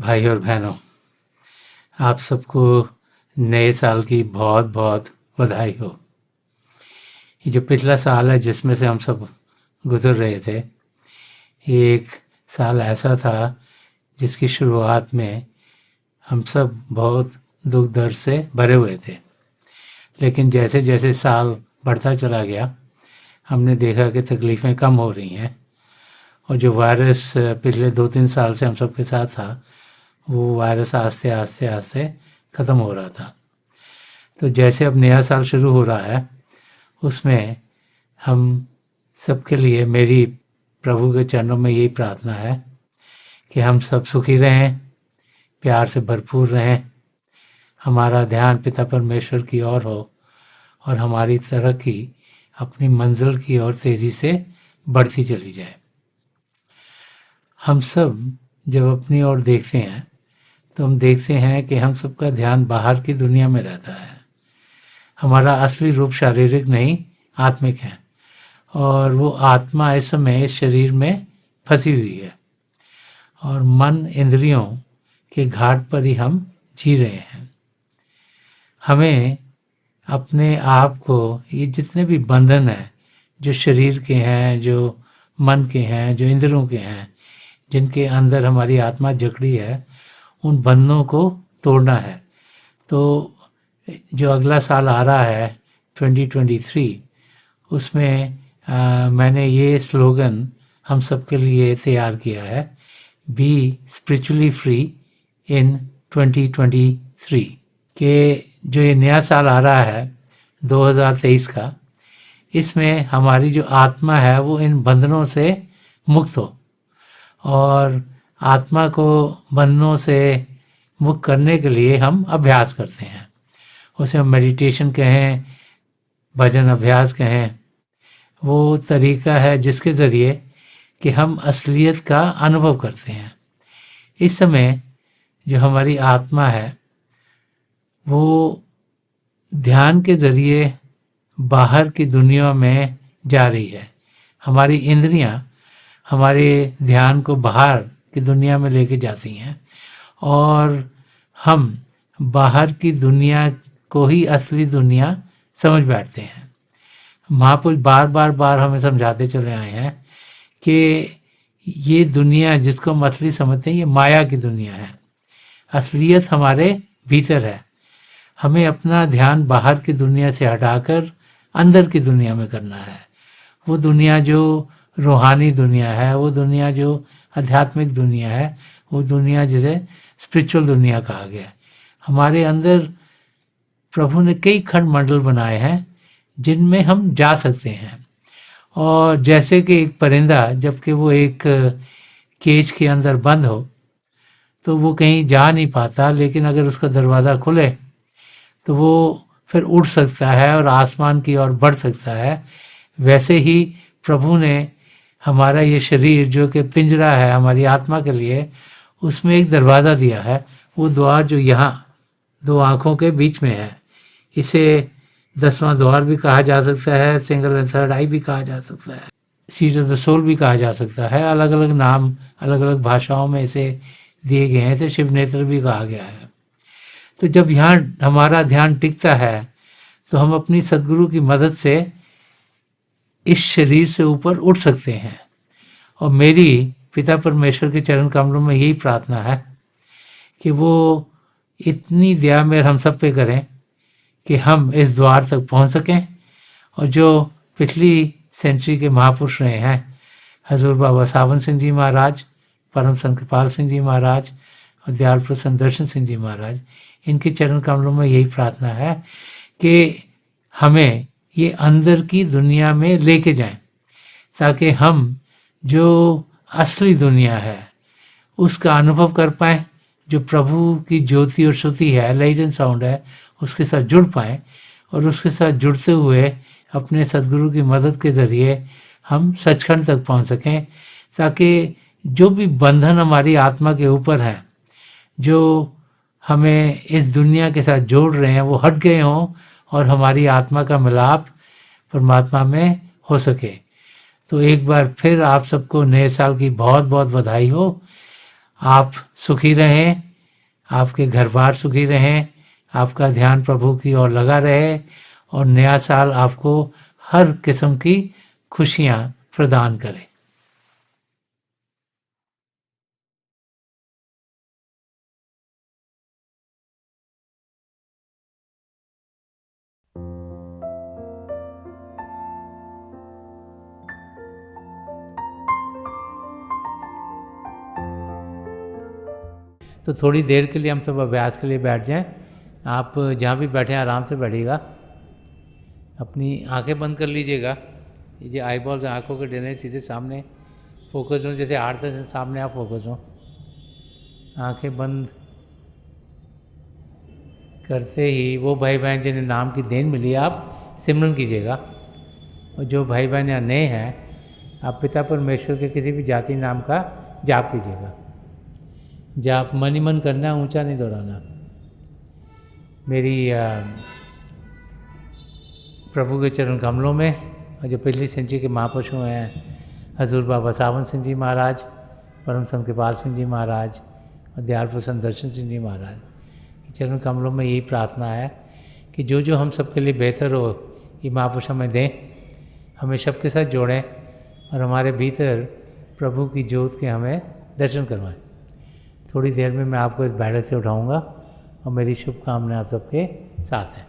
भाई और बहनों, आप सबको नए साल की बहुत बहुत बधाई हो। ये जो पिछला साल है जिसमें से हम सब गुजर रहे थे, ये एक साल ऐसा था जिसकी शुरुआत में हम सब बहुत दुख दर्द से भरे हुए थे। लेकिन जैसे जैसे साल बढ़ता चला गया, हमने देखा कि तकलीफ़ें कम हो रही हैं और जो वायरस पिछले 2-3 साल से हम सब के साथ था, वो वायरस आस्ते आस्ते आस्ते ख़त्म हो रहा था। तो जैसे अब नया साल शुरू हो रहा है, उसमें हम सबके लिए मेरी प्रभु के चरणों में यही प्रार्थना है कि हम सब सुखी रहें, प्यार से भरपूर रहें, हमारा ध्यान पिता परमेश्वर की ओर हो और हमारी तरक्की अपनी मंजिल की ओर तेज़ी से बढ़ती चली जाए। हम सब जब अपनी ओर देखते हैं तो हम देखते हैं कि हम सबका ध्यान बाहर की दुनिया में रहता है। हमारा असली रूप शारीरिक नहीं, आत्मिक है, और वो आत्मा इस समय इस शरीर में फंसी हुई है और मन इंद्रियों के घाट पर ही हम जी रहे हैं। हमें अपने आप को ये जितने भी बंधन हैं, जो शरीर के हैं, जो मन के हैं, जो इंद्रियों के हैं, जिनके अंदर हमारी आत्मा जकड़ी है, उन बंधनों को तोड़ना है। तो जो अगला साल आ रहा है 2023, उसमें मैंने ये स्लोगन हम सब के लिए तैयार किया है, बी स्पिरिचुअली फ्री इन 2023, कि जो ये नया साल आ रहा है 2023 का, इसमें हमारी जो आत्मा है वो इन बंधनों से मुक्त हो और आत्मा को बंधनों से मुक्त करने के लिए हम अभ्यास करते हैं। उसे हम मेडिटेशन कहें, भजन अभ्यास कहें, वो तरीका है जिसके ज़रिए कि हम असलियत का अनुभव करते हैं। इस समय जो हमारी आत्मा है वो ध्यान के ज़रिए बाहर की दुनिया में जा रही है। हमारी इंद्रियां हमारे ध्यान को बाहर की दुनिया में लेके जाती हैं और हम बाहर की दुनिया को ही असली दुनिया समझ बैठते हैं। महापुरुष बार हमें समझाते चले आए हैं कि ये दुनिया जिसको हम असली समझते हैं, ये माया की दुनिया है। असलियत हमारे भीतर है। हमें अपना ध्यान बाहर की दुनिया से हटाकर अंदर की दुनिया में करना है। वो दुनिया जो रूहानी दुनिया है, वो दुनिया जो आध्यात्मिक दुनिया है, वो दुनिया जिसे स्पिरिचुअल दुनिया कहा गया है। हमारे अंदर प्रभु ने कई खंड मंडल बनाए हैं जिनमें हम जा सकते हैं। और जैसे कि एक परिंदा जबकि वो एक केज के अंदर बंद हो तो वो कहीं जा नहीं पाता, लेकिन अगर उसका दरवाज़ा खुले तो वो फिर उड़ सकता है और आसमान की ओर बढ़ सकता है। वैसे ही प्रभु ने हमारा ये शरीर जो कि पिंजरा है हमारी आत्मा के लिए, उसमें एक दरवाज़ा दिया है। वो द्वार जो यहाँ 2 आँखों के बीच में है, इसे 10वां द्वार भी कहा जा सकता है, सिंगल एंड थर्ड आई भी कहा जा सकता है, सीट ऑफ द सोल भी कहा जा सकता है। अलग अलग नाम अलग अलग भाषाओं में इसे दिए गए हैं। तो शिव नेत्र भी कहा गया है। तो जब यहाँ हमारा ध्यान टिकता है तो हम अपनी सद्गुरु की मदद से इस शरीर से ऊपर उठ सकते हैं। और मेरी पिता परमेश्वर के चरण कमलों में यही प्रार्थना है कि वो इतनी दया मेहर हम सब पे करें कि हम इस द्वार तक पहुंच सकें। और जो पिछली सेंचुरी के महापुरुष रहे हैं, हजूर बाबा सावन सिंह जी महाराज, परम संत कृपाल सिंह जी महाराज और दयाल प्रसन्न दर्शन सिंह जी महाराज, इनके चरण कमलों में यही प्रार्थना है कि हमें ये अंदर की दुनिया में लेके जाएं, ताकि हम जो असली दुनिया है उसका अनुभव कर पाएँ, जो प्रभु की ज्योति और श्रुति है, लाइट एंड साउंड है, उसके साथ जुड़ पाएँ और उसके साथ जुड़ते हुए अपने सद्गुरु की मदद के ज़रिए हम सचखंड तक पहुंच सकें, ताकि जो भी बंधन हमारी आत्मा के ऊपर हैं, जो हमें इस दुनिया के साथ जोड़ रहे हैं, वो हट गए हों और हमारी आत्मा का मिलाप परमात्मा में हो सके। तो एक बार फिर आप सबको नए साल की बहुत बहुत बधाई हो। आप सुखी रहें, आपके घर बार सुखी रहें, आपका ध्यान प्रभु की ओर लगा रहे और नया साल आपको हर किस्म की खुशियाँ प्रदान करे। तो थोड़ी देर के लिए हम सब अभ्यास के लिए बैठ जाएं। आप जहाँ भी बैठे हैं आराम से बैठिएगा, अपनी आंखें बंद कर लीजिएगा। ये आई बॉल्स आँखों के डरने सीधे सामने फोकस हो, जैसे आठ तक सामने आप फोकस हो। आंखें बंद करते ही वो भाई बहन जिन्हें नाम की देन मिली आप सिमरन कीजिएगा। और जो भाई बहन यहाँ नए हैं, आप पिता परमेश्वर के किसी भी जाति नाम का जाप कीजिएगा। जाप मन ही मन करना, ऊंचा नहीं दोहराना। मेरी प्रभु के चरण कमलों में, और जो पिछली संचि के महापुरुषों हैं, हजूर बाबा सावन सिंह जी महाराज, परम संत कृपाल सिंह जी महाराज और दयाल प्रसन्न दर्शन सिंह जी महाराज के चरण कमलों में यही प्रार्थना है कि जो जो हम सबके लिए बेहतर हो ये महापुरुष हमें दें, हमें सबके साथ जोड़ें और हमारे भीतर प्रभु की ज्योत के हमें दर्शन करवाएं। थोड़ी देर में मैं आपको इस बैठक से उठाऊंगा और मेरी शुभकामनाएं आप सबके साथ हैं।